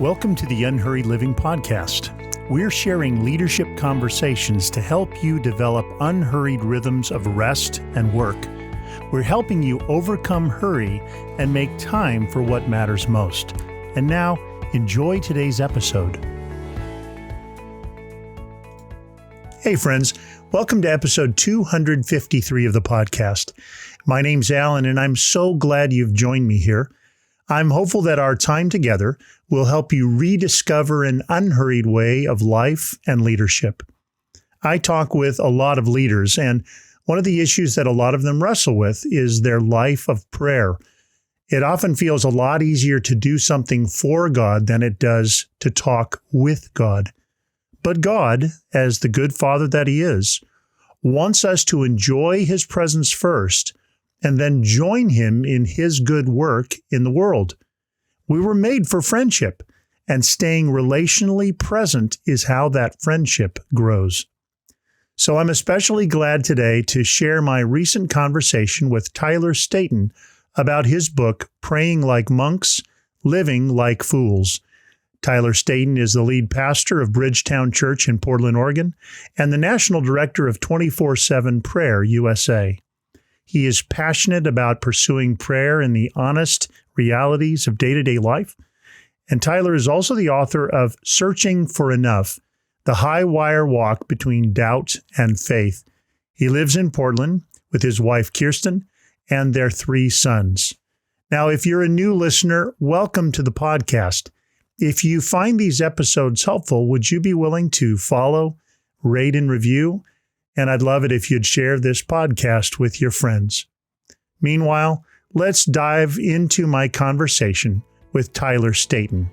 Welcome to the Unhurried Living Podcast. We're sharing leadership conversations to help you develop unhurried rhythms of rest and work. We're helping you overcome hurry and make time for what matters most. And now, enjoy today's episode. Hey friends, welcome to episode 253 of the podcast. My name's Alan, and I'm so glad you've joined me here. I'm hopeful that our time together will help you rediscover an unhurried way of life and leadership. I talk with a lot of leaders, and one of the issues that a lot of them wrestle with is their life of prayer. It often feels a lot easier to do something for God than it does to talk with God. But God, as the good Father that He is, wants us to enjoy His presence first and then join Him in His good work in the world. We were made for friendship, and staying relationally present is how that friendship grows. So I'm especially glad today to share my recent conversation with Tyler Staton about his book, Praying Like Monks, Living Like Fools. Tyler Staton is the lead pastor of Bridgetown Church in Portland, Oregon, and the national director of 24/7 Prayer USA. He is passionate about pursuing prayer in the honest realities of day-to-day life. And Tyler is also the author of Searching for Enough, the high wire walk between doubt and faith. He lives in Portland with his wife, Kirsten, and their 3 sons. Now, if you're a new listener, welcome to the podcast. If you find these episodes helpful, would you be willing to follow, rate, and review? And I'd love it if you'd share this podcast with your friends. Meanwhile, let's dive into my conversation with Tyler Staton.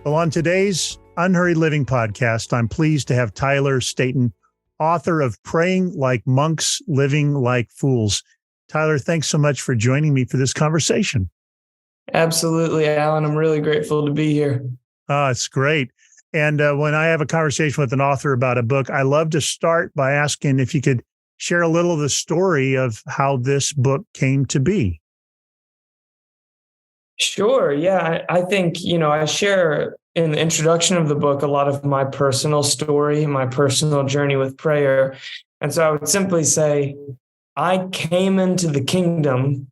Well, on today's Unhurried Living podcast, I'm pleased to have Tyler Staton, author of Praying Like Monks, Living Like Fools. Tyler, thanks so much for joining me for this conversation. Absolutely, Alan. I'm really grateful to be here. It's great. And when I have a conversation with an author about a book, I love to start by asking if you could share a little of the story of how this book came to be. Sure. Yeah, I think, I share in the introduction of the book a lot of my personal story, my personal journey with prayer. And so I would simply say, I came into the kingdom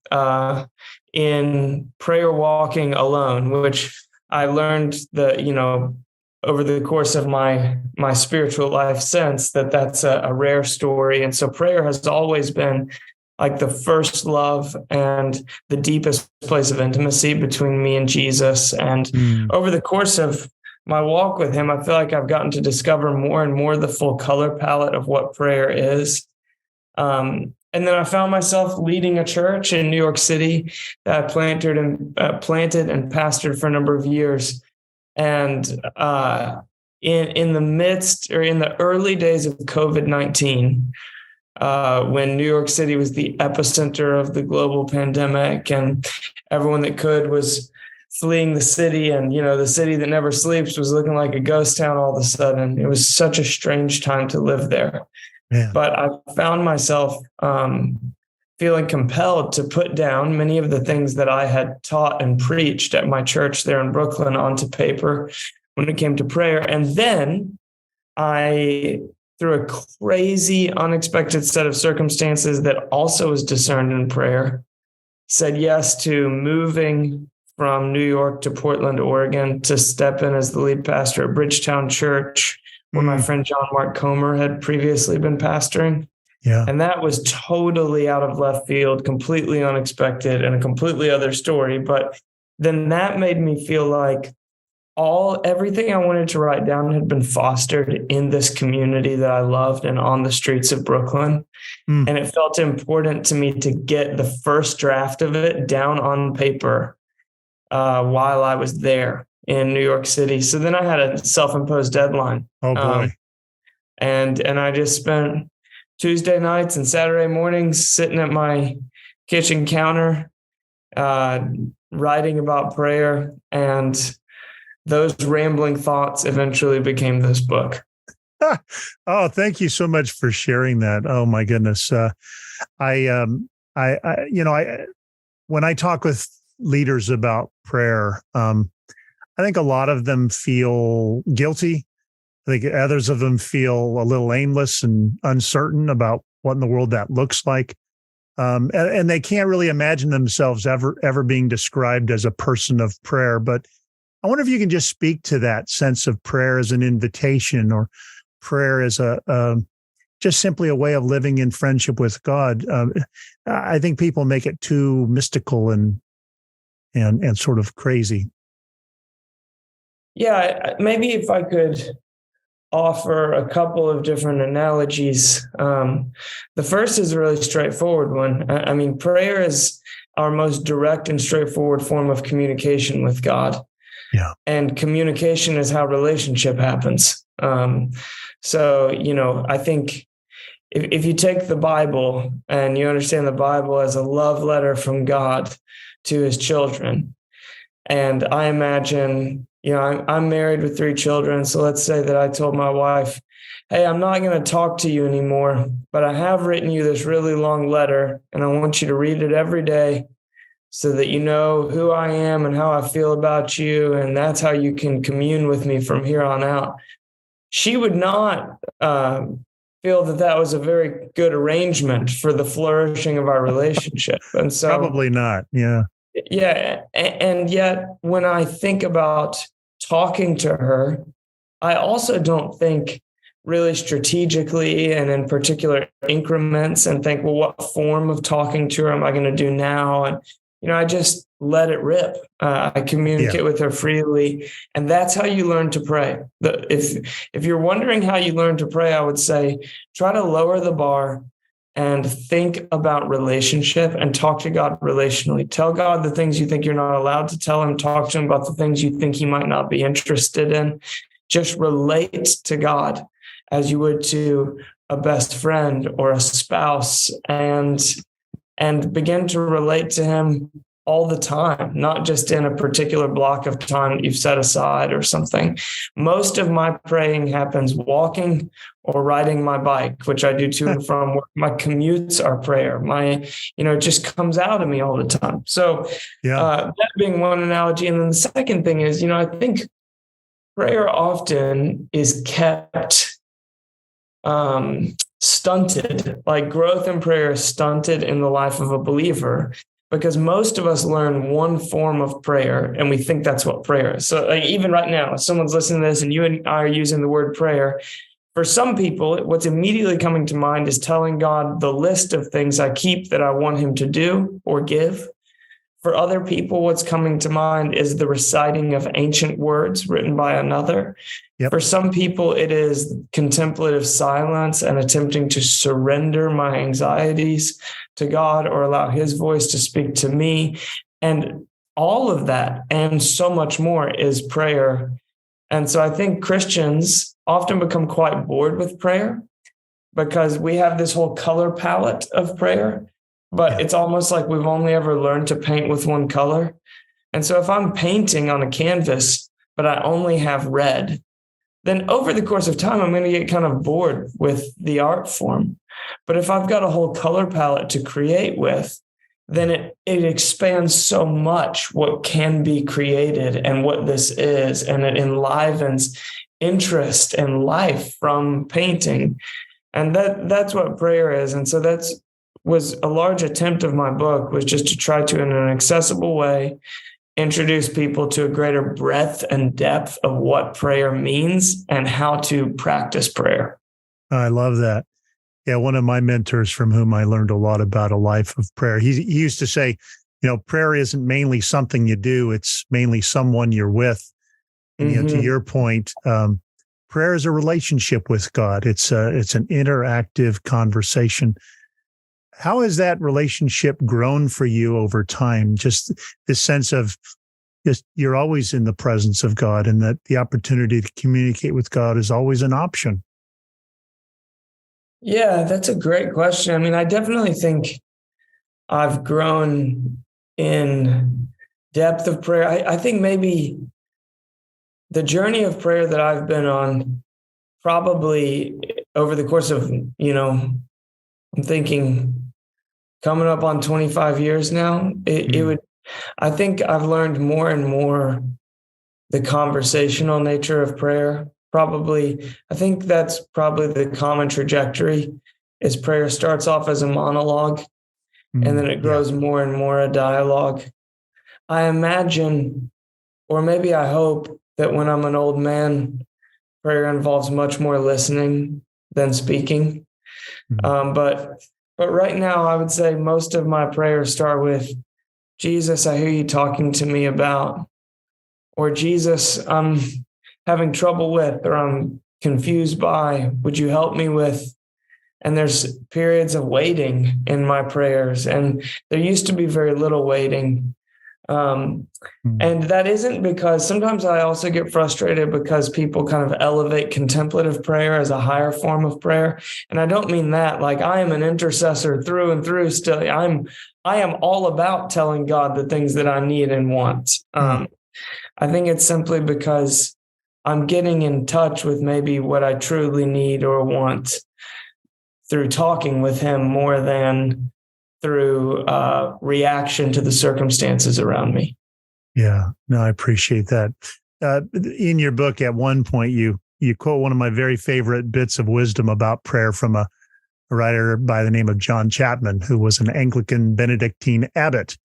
in prayer walking alone, which I learned over the course of my spiritual life since that's a rare story. And so prayer has always been like the first love and the deepest place of intimacy between me and Jesus. And over the course of my walk with Him, I feel like I've gotten to discover more and more the full color palette of what prayer is. And then I found myself leading a church in New York City that I planted and pastored for a number of years. And in the midst or in the early days of COVID-19, when New York City was the epicenter of the global pandemic and everyone that could was fleeing the city, and the city that never sleeps was looking like a ghost town all of a sudden. It was such a strange time to live there. Yeah. But I found myself feeling compelled to put down many of the things that I had taught and preached at my church there in Brooklyn onto paper when it came to prayer. And then I, through a crazy, unexpected set of circumstances that also was discerned in prayer, said yes to moving from New York to Portland, Oregon, to step in as the lead pastor at Bridgetown Church, where my friend John Mark Comer had previously been pastoring. Yeah. And that was totally out of left field, completely unexpected, and a completely other story. But then that made me feel like everything I wanted to write down had been fostered in this community that I loved and on the streets of Brooklyn. And it felt important to me to get the first draft of it down on paper while I was there in New York City. So then I had a self-imposed deadline. Oh boy. And I just spent Tuesday nights and Saturday mornings sitting at my kitchen counter, writing about prayer. And those rambling thoughts eventually became this book. Oh, thank you so much for sharing that. Oh my goodness. I when I talk with leaders about prayer, I think a lot of them feel guilty. I think others of them feel a little aimless and uncertain about what in the world that looks like. And they can't really imagine themselves ever being described as a person of prayer. But I wonder if you can just speak to that sense of prayer as an invitation, or prayer as just simply a way of living in friendship with God. I think people make it too mystical and sort of crazy. Yeah, maybe if I could offer a couple of different analogies. The first is a really straightforward one. I mean, prayer is our most direct and straightforward form of communication with God. Yeah. And communication is how relationship happens. So, I think if you take the Bible and you understand the Bible as a love letter from God to his children, and I imagine, I'm married with 3 children. So let's say that I told my wife, hey, I'm not going to talk to you anymore, but I have written you this really long letter, and I want you to read it every day so that you know who I am and how I feel about you. And that's how you can commune with me from here on out. She would not feel that that was a very good arrangement for the flourishing of our relationship. And so Probably not. Yeah. yeah. And yet, when I think about talking to her, I also don't think really strategically and in particular increments and think, well, what form of talking to her am I going to do now? And, I just let it rip. I communicate with her freely. And that's how you learn to pray. If you're wondering how you learn to pray, I would say try to lower the bar and think about relationship and talk to God relationally. Tell God the things you think you're not allowed to tell him. Talk to him about the things you think he might not be interested in. Just relate to God as you would to a best friend or a spouse, and begin to relate to him all the time, not just in a particular block of time that you've set aside or something. Most of my praying happens walking or riding my bike, which I do to and from work. My commutes are prayer. It just comes out of me all the time. So that being one analogy. And then the second thing is, I think prayer often is kept stunted, like growth in prayer is stunted in the life of a believer, because most of us learn one form of prayer and we think that's what prayer is. So like even right now, if someone's listening to this and you and I are using the word prayer, for some people, what's immediately coming to mind is telling God the list of things I keep that I want him to do or give. For other people, what's coming to mind is the reciting of ancient words written by another. Yep. For some people, it is contemplative silence and attempting to surrender my anxieties to God or allow his voice to speak to me. And all of that and so much more is prayer. And so I think Christians often become quite bored with prayer because we have this whole color palette of prayer. But it's almost like we've only ever learned to paint with one color. And so if I'm painting on a canvas, but I only have red, then over the course of time, I'm going to get kind of bored with the art form. But if I've got a whole color palette to create with, then it expands so much what can be created and what this is. And it enlivens interest and life from painting. And that's what prayer is. And so was a large attempt of my book, was just to try to, in an accessible way, introduce people to a greater breadth and depth of what prayer means and how to practice prayer. I love that. Yeah, one of my mentors from whom I learned a lot about a life of prayer, he used to say, prayer isn't mainly something you do, it's mainly someone you're with. And to your point, prayer is a relationship with God. It's an interactive conversation. How has that relationship grown for you over time? Just this sense of just you're always in the presence of God, and that the opportunity to communicate with God is always an option. Yeah, that's a great question. I mean, I definitely think I've grown in depth of prayer. I think maybe the journey of prayer that I've been on probably over the course of, I'm thinking coming up on 25 years now, I think I've learned more and more the conversational nature of prayer. I think that's probably the common trajectory is prayer starts off as a monologue and then it grows more and more a dialogue. I imagine, or maybe I hope, that when I'm an old man, prayer involves much more listening than speaking. But right now, I would say most of my prayers start with, Jesus, I hear you talking to me about, or Jesus, I'm having trouble with, or I'm confused by, would you help me with? And there's periods of waiting in my prayers, and there used to be very little waiting. And that isn't because sometimes I also get frustrated because people kind of elevate contemplative prayer as a higher form of prayer. And I don't mean that. Like, I am an intercessor through and through still. I am all about telling God the things that I need and want. I think it's simply because I'm getting in touch with maybe what I truly need or want through talking with him more than through reaction to the circumstances around me. Yeah, no, I appreciate that. In your book, at one point, you quote one of my very favorite bits of wisdom about prayer from a writer by the name of John Chapman, who was an Anglican Benedictine abbot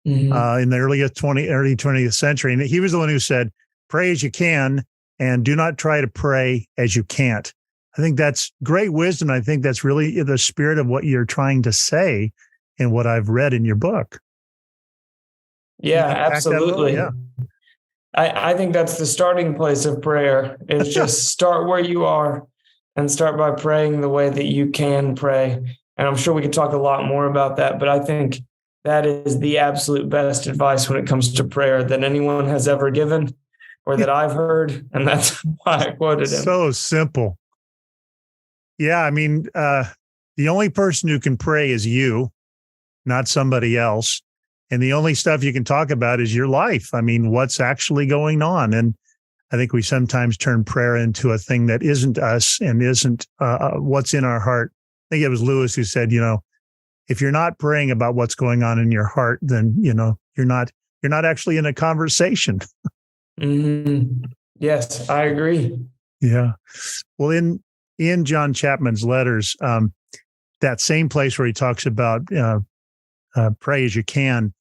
in the early 20th century. And he was the one who said, pray as you can and do not try to pray as you can't. I think that's great wisdom. I think that's really the spirit of what you're trying to say and what I've read in your book. Yeah, absolutely. Yeah. I think that's the starting place of prayer, is just start where you are and start by praying the way that you can pray. And I'm sure we could talk a lot more about that, but I think that is the absolute best advice when it comes to prayer that anyone has ever given or that I've heard. And that's why I quoted him. So simple. Yeah, I mean, the only person who can pray is you, not somebody else. And the only stuff you can talk about is your life. I mean, what's actually going on. And I think we sometimes turn prayer into a thing that isn't us and isn't what's in our heart. I think it was Lewis who said, if you're not praying about what's going on in your heart, then, you're not actually in a conversation. Yes, I agree. Yeah. Well, in John Chapman's letters, that same place where he talks about pray as you can,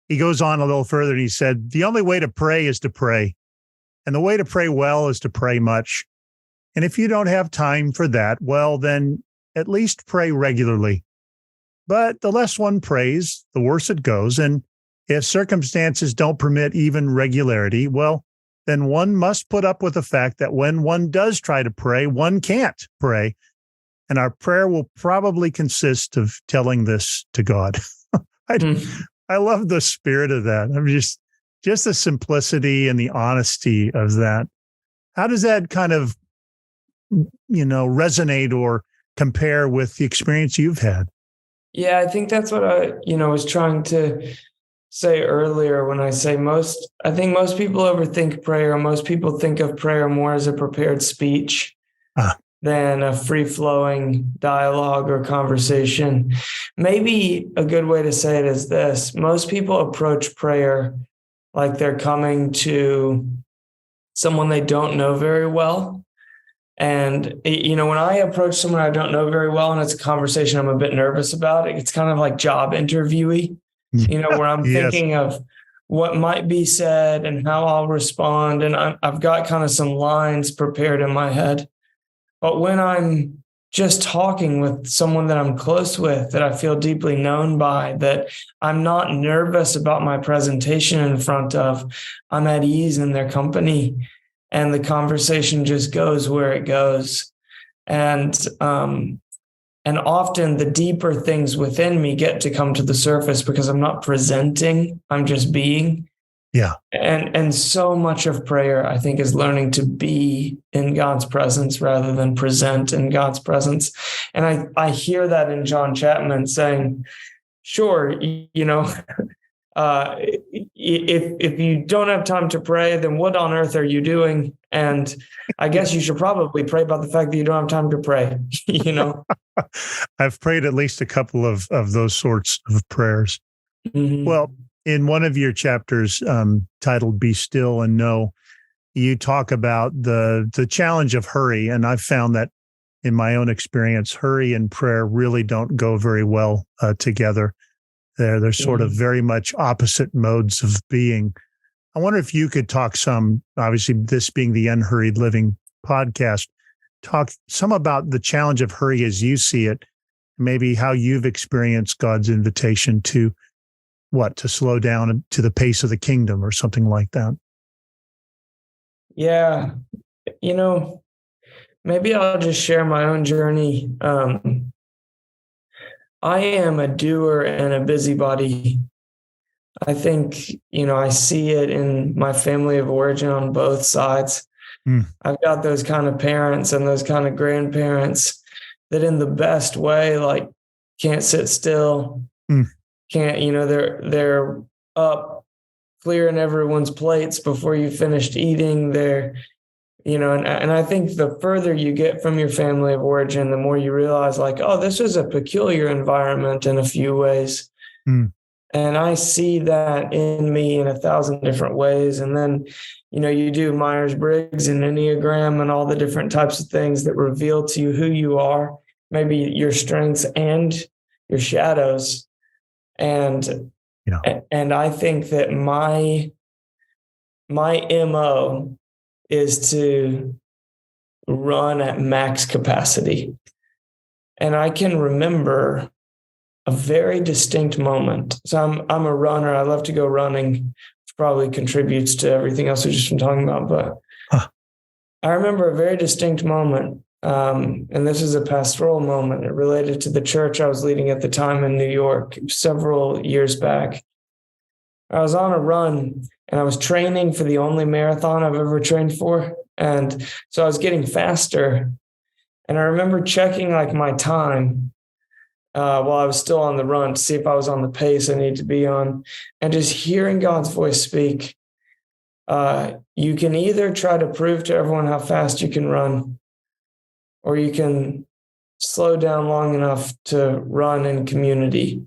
he goes on a little further and he said, the only way to pray is to pray. And the way to pray well is to pray much. And if you don't have time for that, well, then at least pray regularly. But the less one prays, the worse it goes. And if circumstances don't permit even regularity, well, then one must put up with the fact that when one does try to pray, one can't pray. And our prayer will probably consist of telling this to God. I love the spirit of that. I'm just the simplicity and the honesty of that. How does that kind of, resonate or compare with the experience you've had? Yeah, I think that's what I, was trying to say earlier when I say I think most people overthink prayer. Most people think of prayer more as a prepared speech than a free-flowing dialogue or conversation. Maybe a good way to say it is this. Most people approach prayer like they're coming to someone they don't know very well. And, when I approach someone I don't know very well and it's a conversation I'm a bit nervous about, it's kind of like job interviewee, where I'm thinking of what might be said and how I'll respond. And I've got kind of some lines prepared in my head. But when I'm just talking with someone that I'm close with, that I feel deeply known by, that I'm not nervous about my presentation in front of, I'm at ease in their company, and the conversation just goes where it goes. And often the deeper things within me get to come to the surface because I'm not presenting, I'm just being. Yeah. And so much of prayer, I think, is learning to be in God's presence rather than present in God's presence. And I hear that in John Chapman saying, sure, if you don't have time to pray, then what on earth are you doing? And I guess you should probably pray about the fact that you don't have time to pray, I've prayed at least a couple of those sorts of prayers. Mm-hmm. Well, in one of your chapters titled Be Still and Know, you talk about the challenge of hurry. And I've found that in my own experience, hurry and prayer really don't go very well together. They're sort of very much opposite modes of being. I wonder if you could talk some, obviously this being the Unhurried Living podcast, talk some about the challenge of hurry as you see it, maybe how you've experienced God's invitation to slow down to the pace of the kingdom or something like that. Yeah. Maybe I'll just share my own journey. I am a doer and a busybody. I think, I see it in my family of origin on both sides. I've got those kind of parents and those kind of grandparents that in the best way, like can't sit still, can't, they're up clearing everyone's plates before you finished eating. They're, and I think the further you get from your family of origin, the more you realize like, oh, this was a peculiar environment in a few ways. And I see that in me in 1,000 different ways. And then, you do Myers-Briggs and Enneagram and all the different types of things that reveal to you who you are, maybe your strengths and your shadows. And I think that my MO is to run at max capacity. And I can remember a very distinct moment. So I'm a runner. I love to go running, which probably contributes to everything else we've just been talking about. But I remember a very distinct moment. And this is a pastoral moment. It related to the church I was leading at the time in New York several years back. I was on a run and I was training for the only marathon I've ever trained for. And so I was getting faster. And I remember checking like my time while I was still on the run to see if I was on the pace I need to be on, and just hearing God's voice speak. You can either try to prove to everyone how fast you can run, or you can slow down long enough to run in community.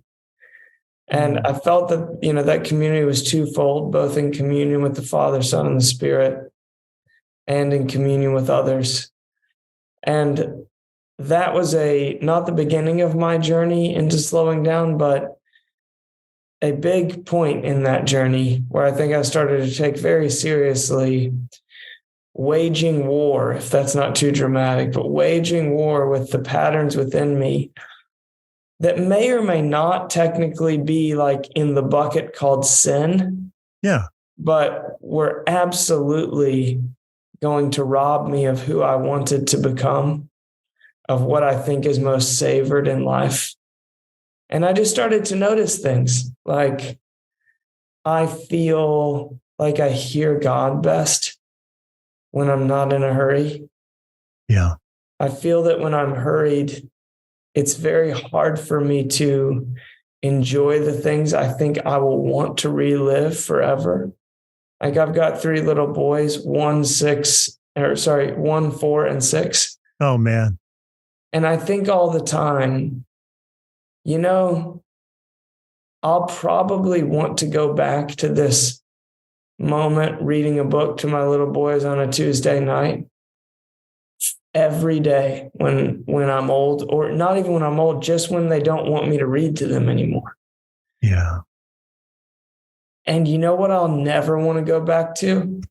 And I felt that, that community was twofold, both in communion with the Father, Son, and the Spirit, and in communion with others. And that was not the beginning of my journey into slowing down, but a big point in that journey where I think I started to take very seriously waging war, if that's not too dramatic, but waging war with the patterns within me that may or may not technically be like in the bucket called sin. Yeah. But were absolutely going to rob me of who I wanted to become, of what I think is most savored in life. And I just started to notice things like I feel like I hear God best when I'm not in a hurry. Yeah. I feel that when I'm hurried, it's very hard for me to enjoy the things I think I will want to relive forever. Like I've got 3 little boys, 1, 4, and 6. Oh, man. And I think all the time, I'll probably want to go back to this moment reading a book to my little boys on a Tuesday night every day when I'm old, or not even when I'm old, just when they don't want me to read to them anymore. Yeah. And you know what I'll never want to go back to?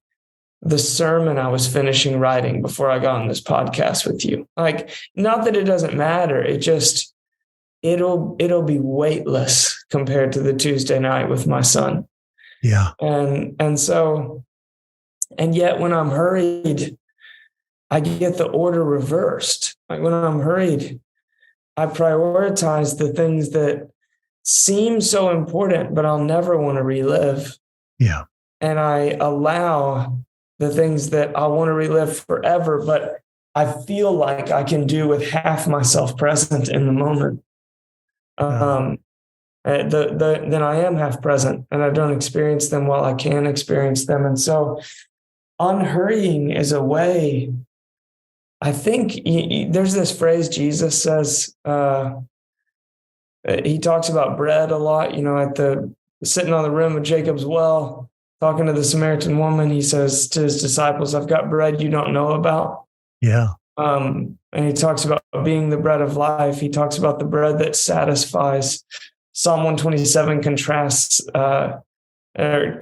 The sermon I was finishing writing before I got on this podcast with you. Like, not that it doesn't matter. It just, it'll be weightless compared to the Tuesday night with my son. Yeah. And yet when I'm hurried, I get the order reversed. Like when I'm hurried, I prioritize the things that seem so important, but I'll never want to relive. Yeah. And I allow the things that I want to relive forever, but I feel like I can do with half myself present in the moment. then I am half present and I don't experience them while I can experience them. And so unhurrying is a way. I think there's this phrase Jesus says, he talks about bread a lot, sitting on the rim of Jacob's well, talking to the Samaritan woman. He says to his disciples, I've got bread you don't know about. Yeah. And he talks about being the bread of life. He talks about the bread that satisfies. Psalm 127 contrasts, or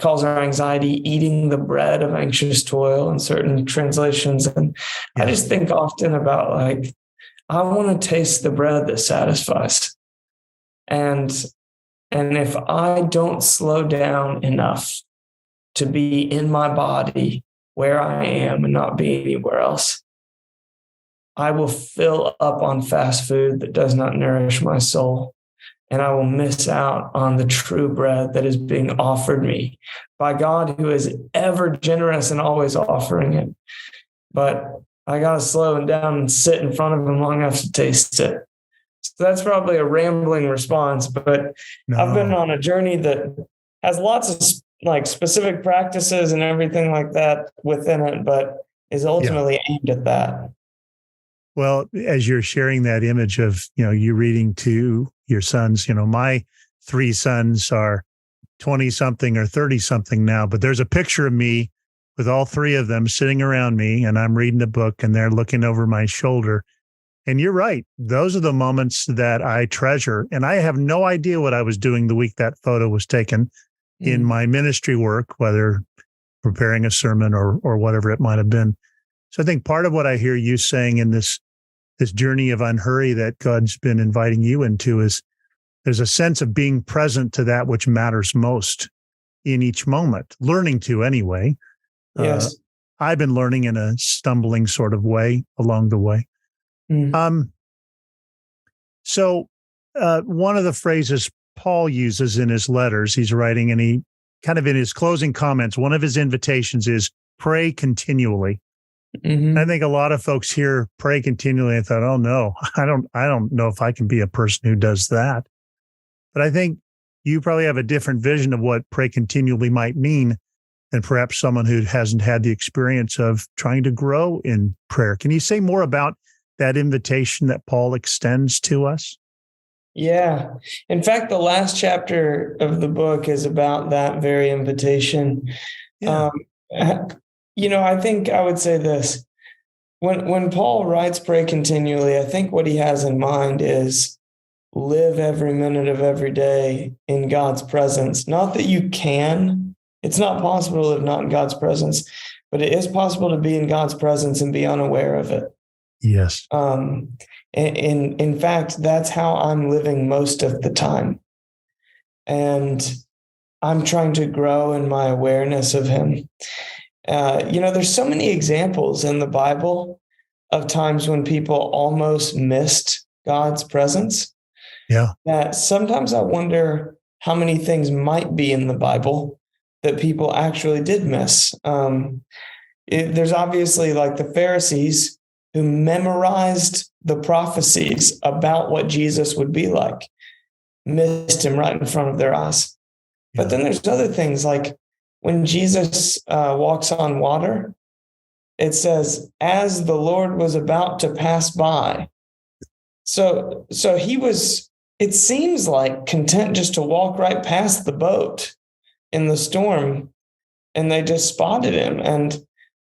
calls our anxiety eating the bread of anxious toil in certain translations. And I just think often about I want to taste the bread that satisfies. And if I don't slow down enough to be in my body where I am and not be anywhere else, I will fill up on fast food that does not nourish my soul. And I will miss out on the true bread that is being offered me by God, who is ever generous and always offering it. But I got to slow down and sit in front of him long enough to taste it. So that's probably a rambling response, but I've been on a journey that has lots of specific practices and everything like that within it, but is ultimately aimed at that. Well, as you're sharing that image of, you reading to your sons, my 3 sons are 20 something or 30 something now, but there's a picture of me with all 3 of them sitting around me and I'm reading a book and they're looking over my shoulder. And you're right. Those are the moments that I treasure. And I have no idea what I was doing the week that photo was taken in my ministry work, whether preparing a sermon or whatever it might have been. So I think part of what I hear you saying in this journey of unhurry that God's been inviting you into is there's a sense of being present to that which matters most in each moment, learning to anyway. Yes. I've been learning in a stumbling sort of way along the way. So one of the phrases Paul uses in his letters, he's writing, and he kind of in his closing comments, one of his invitations is pray continually. Mm-hmm. I think a lot of folks here pray continually and thought, oh no, I don't know if I can be a person who does that. But I think you probably have a different vision of what pray continually might mean than perhaps someone who hasn't had the experience of trying to grow in prayer. Can you say more about that invitation that Paul extends to us? Yeah. In fact, the last chapter of the book is about that very invitation. Yeah. I think I would say this. When Paul writes pray continually, I think what he has in mind is live every minute of every day in God's presence. Not that you can. It's not possible to live not in God's presence, but it is possible to be in God's presence and be unaware of it. Yes. In fact, that's how I'm living most of the time. And I'm trying to grow in my awareness of him. There's so many examples in the Bible of times when people almost missed God's presence. Yeah. That sometimes I wonder how many things might be in the Bible that people actually did miss. There's obviously the Pharisees who memorized the prophecies about what Jesus would be like, missed him right in front of their eyes. Yeah. But then there's other things like when Jesus walks on water, it says, as the Lord was about to pass by. So he was, it seems like, content just to walk right past the boat in the storm, and they just spotted him. And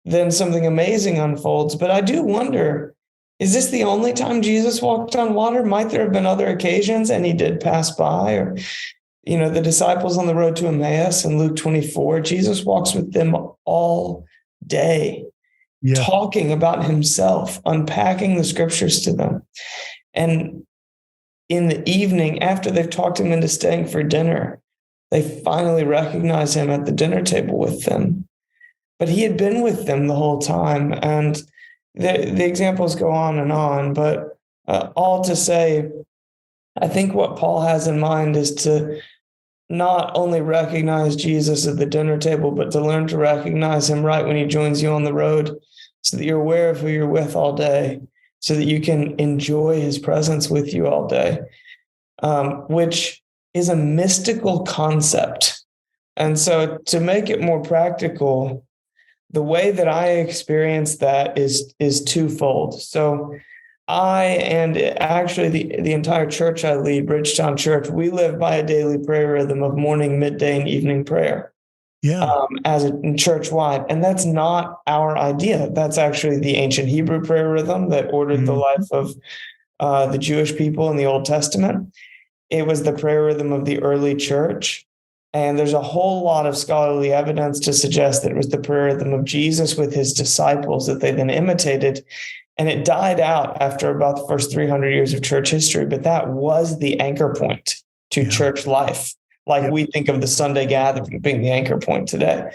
then something amazing unfolds. But I do wonder, is this the only time Jesus walked on water? Might there have been other occasions and he did pass by? Or, the disciples on the road to Emmaus in Luke 24, Jesus walks with them all day, talking about himself, unpacking the scriptures to them. And in the evening, after they've talked him into staying for dinner, they finally recognize him at the dinner table with them. But he had been with them the whole time. And the examples go on, but all to say, I think what Paul has in mind is to not only recognize Jesus at the dinner table, but to learn to recognize him right when he joins you on the road, so that you're aware of who you're with all day, so that you can enjoy his presence with you all day, which is a mystical concept. And so to make it more practical, the way that I experience that is twofold. So I and actually the entire church I lead, Bridgetown Church, we live by a daily prayer rhythm of morning, midday, and evening prayer. Yeah. As a church-wide. And that's not our idea. That's actually the ancient Hebrew prayer rhythm that ordered the life of the Jewish people in the Old Testament. It was the prayer rhythm of the early church. And there's a whole lot of scholarly evidence to suggest that it was the prayer rhythm of Jesus with his disciples that they then imitated. And it died out after about the first 300 years of church history. But that was the anchor point to church life. Like we think of the Sunday gathering being the anchor point today.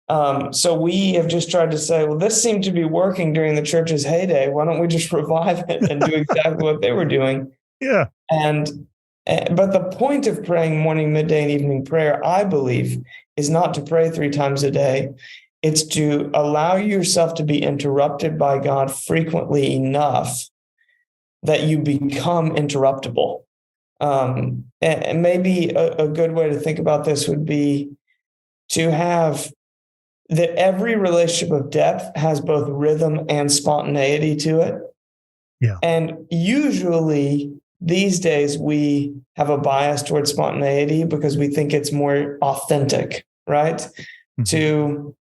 So we have just tried to say, well, this seemed to be working during the church's heyday. Why don't we just revive it and do exactly what they were doing? Yeah. But the point of praying morning, midday, and evening prayer, I believe, is not to pray 3 times a day. It's to allow yourself to be interrupted by God frequently enough that you become interruptible. And maybe a good way to think about this would be to have that every relationship of depth has both rhythm and spontaneity to it. Yeah. And usually these days we have a bias towards spontaneity because we think it's more authentic, right? To,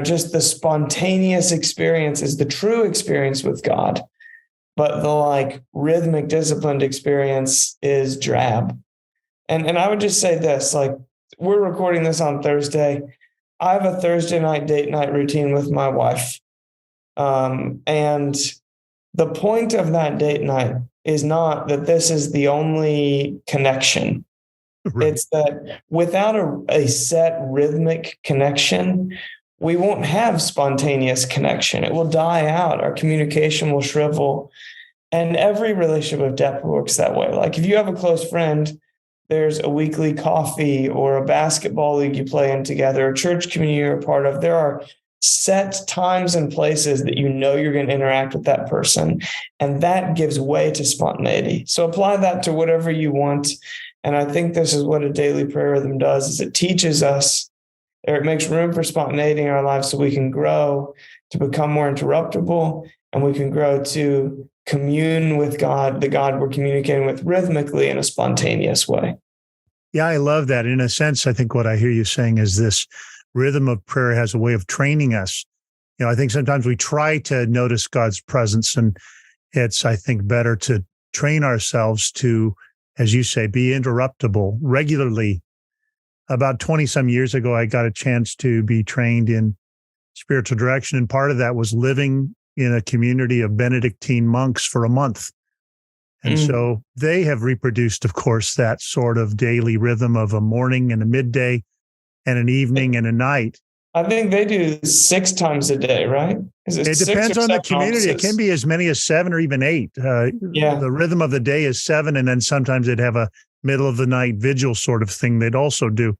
just the spontaneous experience is the true experience with God. But the rhythmic disciplined experience is drab. And I would just say this, we're recording this on Thursday. I have a Thursday night date night routine with my wife. And the point of that date night is not that this is the only connection. Right. It's that without a set rhythmic connection, we won't have spontaneous connection. It will die out. Our communication will shrivel. And every relationship of depth works that way. Like if you have a close friend, there's a weekly coffee or a basketball league you play in together, a church community you're a part of. There are set times and places that you know you're going to interact with that person. And that gives way to spontaneity. So apply that to whatever you want. And I think this is what a daily prayer rhythm does, is it teaches us, or it makes room for spontaneity in our lives so we can grow to become more interruptible, and we can grow to commune with God, the God we're communicating with rhythmically in a spontaneous way. Yeah, I love that. In a sense, I think what I hear you saying is this rhythm of prayer has a way of training us. I think sometimes we try to notice God's presence, and it's, I think, better to train ourselves to, as you say, be interruptible regularly. About 20 some years ago, I got a chance to be trained in spiritual direction. And part of that was living in a community of Benedictine monks for a month. And so they have reproduced, of course, that sort of daily rhythm of a morning and a midday and an evening and a night. I think they do 6 times a day, right? It depends on the community. It can be as many as 7 or even 8. The rhythm of the day is 7, and then sometimes they'd have a middle of the night vigil sort of thing they'd also do.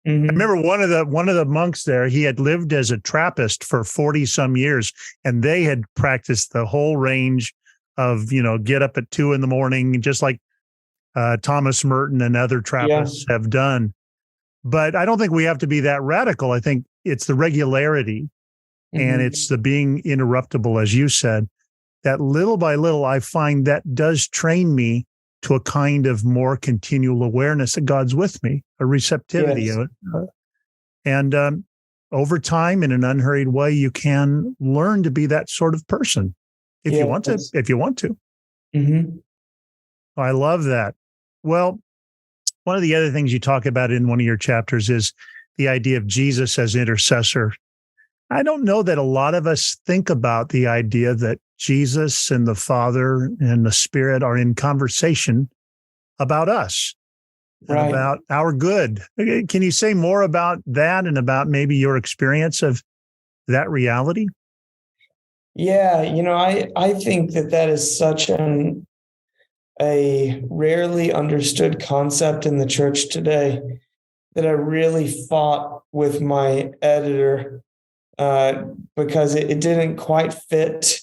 I remember one of the monks there, he had lived as a Trappist for 40 some years, and they had practiced the whole range of, get up at 2 a.m, just like Thomas Merton and other Trappists have done. But I don't think we have to be that radical. I think it's the regularity and it's the being interruptible, as you said, that little by little, I find that does train me to a kind of more continual awareness that God's with me, a receptivity of it. And over time, in an unhurried way, you can learn to be that sort of person if you want to. I love that. Well, one of the other things you talk about in one of your chapters is the idea of Jesus as intercessor. I don't know that a lot of us think about the idea that Jesus and the Father and the Spirit are in conversation about us, and about our good. Can you say more about that and about maybe your experience of that reality? Yeah, I think that is such a rarely understood concept in the church today that I really fought with my editor because it didn't quite fit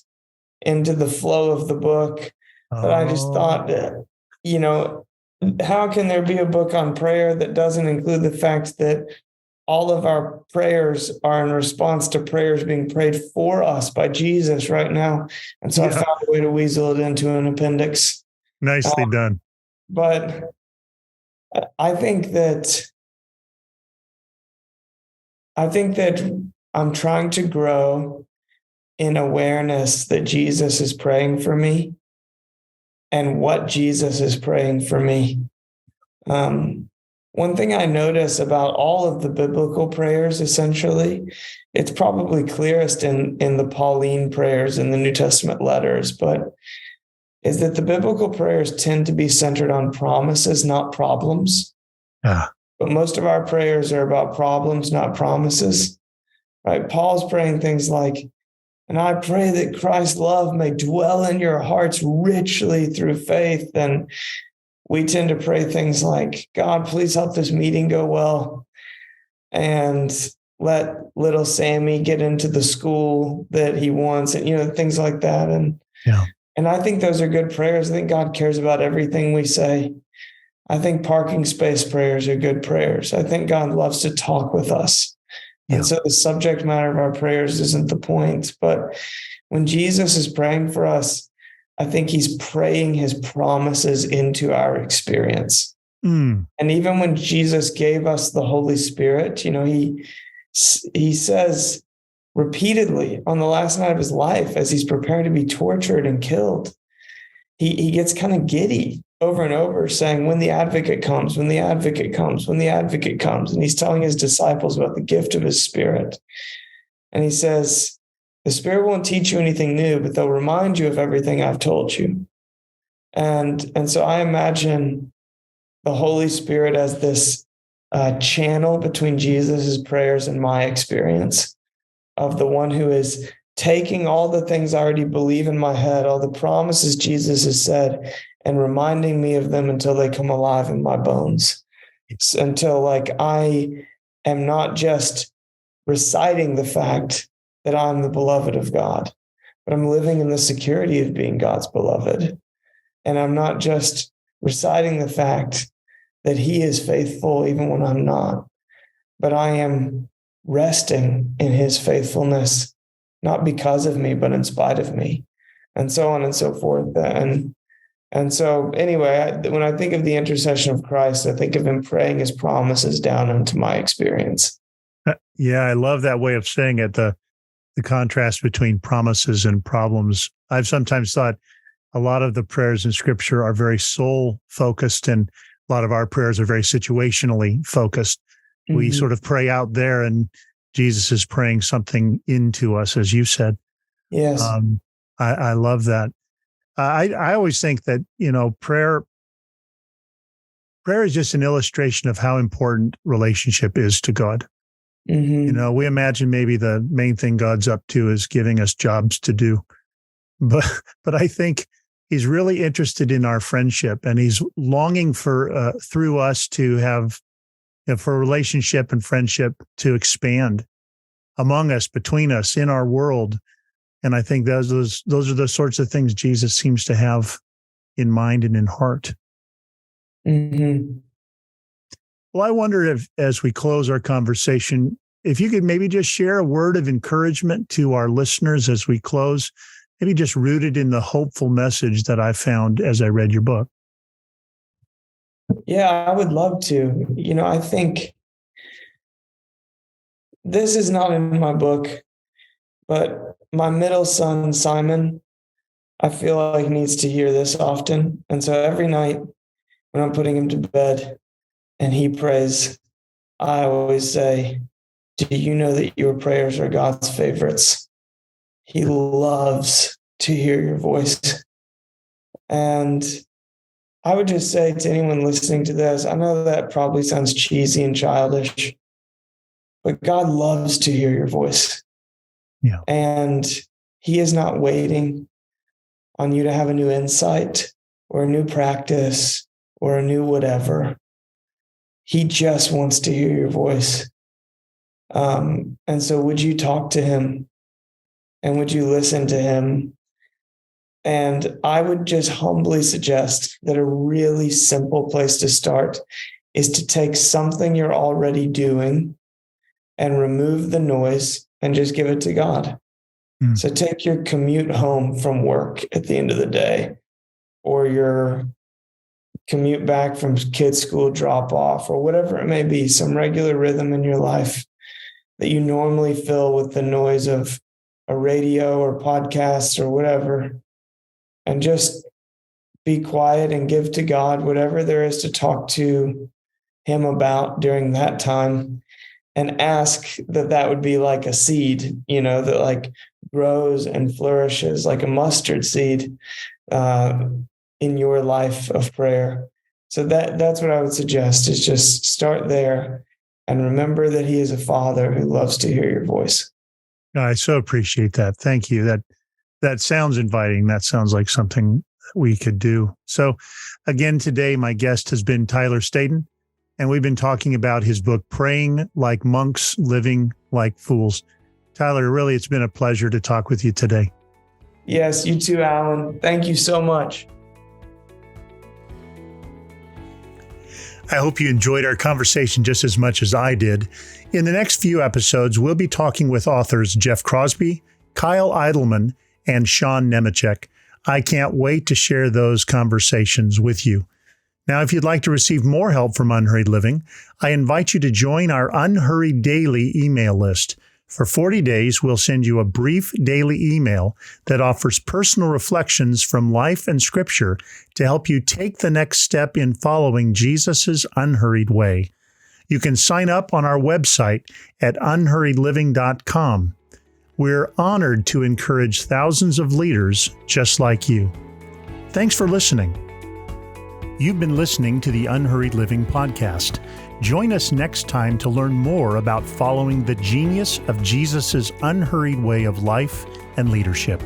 into the flow of the book. But I just thought that, how can there be a book on prayer that doesn't include the fact that all of our prayers are in response to prayers being prayed for us by Jesus right now? And so I found a way to weasel it into an appendix. Nicely done. But I think that I'm trying to grow in awareness that Jesus is praying for me and what Jesus is praying for me. One thing I notice about all of the biblical prayers, essentially, it's probably clearest in the Pauline prayers in the New Testament letters, but is that the biblical prayers tend to be centered on promises, not problems. Yeah. But most of our prayers are about problems, not promises. Right? Paul's praying things like, and I pray that Christ's love may dwell in your hearts richly through faith. And we tend to pray things like, God, please help this meeting go well. And let little Sammy get into the school that he wants, and, things like that. And I think those are good prayers. I think God cares about everything we say. I think parking space prayers are good prayers. I think God loves to talk with us. Yeah. And so the subject matter of our prayers isn't the point. But when Jesus is praying for us, I think he's praying his promises into our experience. And even when Jesus gave us the Holy Spirit, he says repeatedly on the last night of his life, as he's preparing to be tortured and killed, he gets kind of giddy over and over, saying, when the advocate comes, when the advocate comes, when the advocate comes. And he's telling his disciples about the gift of his Spirit. And he says, the Spirit won't teach you anything new, but they'll remind you of everything I've told you. And so I imagine the Holy Spirit as this channel between Jesus's prayers and my experience of the one who is taking all the things I already believe in my head, all the promises Jesus has said, and reminding me of them until they come alive in my bones. It's until I am not just reciting the fact that I'm the beloved of God, but I'm living in the security of being God's beloved. And I'm not just reciting the fact that he is faithful even when I'm not, but I am resting in his faithfulness, not because of me, but in spite of me, and so on and so forth. And so anyway, when I think of the intercession of Christ, I think of him praying his promises down into my experience. Yeah, I love that way of saying it, the contrast between promises and problems. I've sometimes thought a lot of the prayers in Scripture are very soul-focused, and a lot of our prayers are very situationally focused. Mm-hmm. We sort of pray out there, and Jesus is praying something into us, as you said. Yes. I love that. I always think that, prayer is just an illustration of how important relationship is to God. Mm-hmm. We imagine maybe the main thing God's up to is giving us jobs to do. But I think he's really interested in our friendship, and he's longing for, through us to have, for relationship and friendship to expand among us, between us, in our world. And I think those are the sorts of things Jesus seems to have in mind and in heart. Mm-hmm. Well, I wonder if, as we close our conversation, if you could maybe just share a word of encouragement to our listeners as we close, maybe just rooted in the hopeful message that I found as I read your book. Yeah, I would love to. I think this is not in my book, but my middle son, Simon, I feel like needs to hear this often. And so every night when I'm putting him to bed and he prays, I always say, do you know that your prayers are God's favorites? He loves to hear your voice. And I would just say to anyone listening to this, I know that probably sounds cheesy and childish, but God loves to hear your voice. Yeah. And he is not waiting on you to have a new insight or a new practice or a new whatever. He just wants to hear your voice. And so would you talk to him, and would you listen to him, And I would just humbly suggest that a really simple place to start is to take something you're already doing and remove the noise and just give it to God. So take your commute home from work at the end of the day, or your commute back from kids' school drop off, or whatever it may be, some regular rhythm in your life that you normally fill with the noise of a radio or podcast or whatever, and just be quiet and give to God whatever there is to talk to him about during that time, and ask that would be like a seed, that like grows and flourishes like a mustard seed in your life of prayer. So that's what I would suggest, is just start there and remember that he is a father who loves to hear your voice. I so appreciate that. Thank you. That sounds inviting. That sounds like something we could do. So again, today, my guest has been Tyler Staton, and we've been talking about his book, Praying Like Monks, Living Like Fools. Tyler, really, it's been a pleasure to talk with you today. Yes, you too, Alan. Thank you so much. I hope you enjoyed our conversation just as much as I did. In the next few episodes, we'll be talking with authors Jeff Crosby, Kyle Idleman, and Sean Nemechek. I can't wait to share those conversations with you. Now, if you'd like to receive more help from Unhurried Living, I invite you to join our Unhurried Daily email list. For 40 days, we'll send you a brief daily email that offers personal reflections from life and scripture to help you take the next step in following Jesus' unhurried way. You can sign up on our website at unhurriedliving.com. We're honored to encourage thousands of leaders just like you. Thanks for listening. You've been listening to the Unhurried Living podcast. Join us next time to learn more about following the genius of Jesus' unhurried way of life and leadership.